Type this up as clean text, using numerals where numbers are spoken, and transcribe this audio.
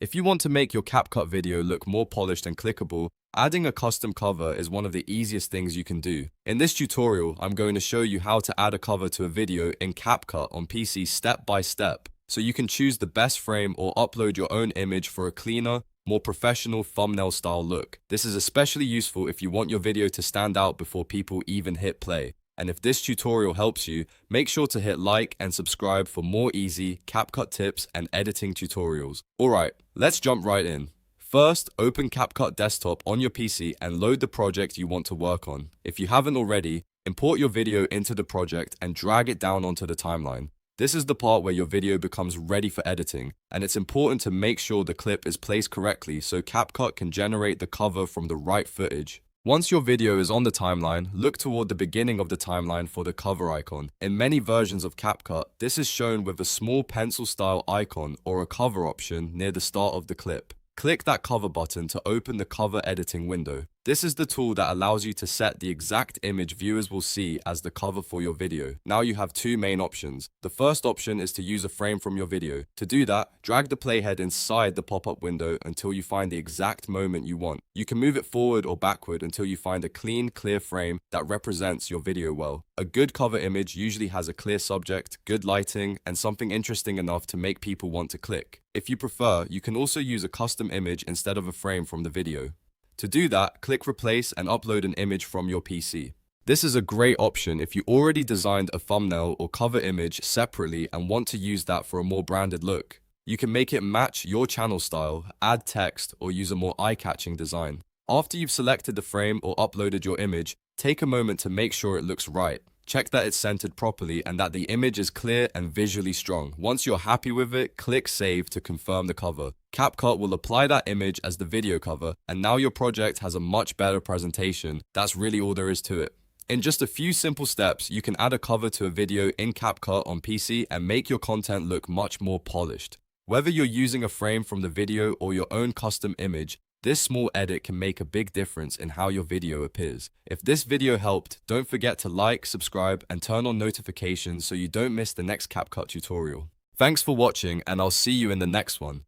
If you want to make your CapCut video look more polished and clickable, adding a custom cover is one of the easiest things you can do. In this tutorial, I'm going to show you how to add a cover to a video in CapCut on PC step by step, so you can choose the best frame or upload your own image for a cleaner, more professional thumbnail style look. This is especially useful if you want your video to stand out before people even hit play. And if this tutorial helps you, make sure to hit like and subscribe for more easy CapCut tips and editing tutorials. Alright, let's jump right in. First, open CapCut Desktop on your PC and load the project you want to work on. If you haven't already, import your video into the project and drag it down onto the timeline. This is the part where your video becomes ready for editing, and it's important to make sure the clip is placed correctly so CapCut can generate the cover from the right footage. Once your video is on the timeline, look toward the beginning of the timeline for the cover icon. In many versions of CapCut, this is shown with a small pencil-style icon or a cover option near the start of the clip. Click that cover button to open the cover editing window. This is the tool that allows you to set the exact image viewers will see as the cover for your video. Now you have two main options. The first option is to use a frame from your video. To do that, drag the playhead inside the pop-up window until you find the exact moment you want. You can move it forward or backward until you find a clean, clear frame that represents your video well. A good cover image usually has a clear subject, good lighting, and something interesting enough to make people want to click. If you prefer, you can also use a custom image instead of a frame from the video. To do that, click Replace and upload an image from your PC. This is a great option if you already designed a thumbnail or cover image separately and want to use that for a more branded look. You can make it match your channel style, add text, or use a more eye-catching design. After you've selected the frame or uploaded your image, take a moment to make sure it looks right. Check that it's centered properly and that the image is clear and visually strong. Once you're happy with it, click Save to confirm the cover. CapCut will apply that image as the video cover, and now your project has a much better presentation. That's really all there is to it. In just a few simple steps, you can add a cover to a video in CapCut on PC and make your content look much more polished. Whether you're using a frame from the video or your own custom image, this small edit can make a big difference in how your video appears. If this video helped, don't forget to like, subscribe, and turn on notifications so you don't miss the next CapCut tutorial. Thanks for watching, and I'll see you in the next one.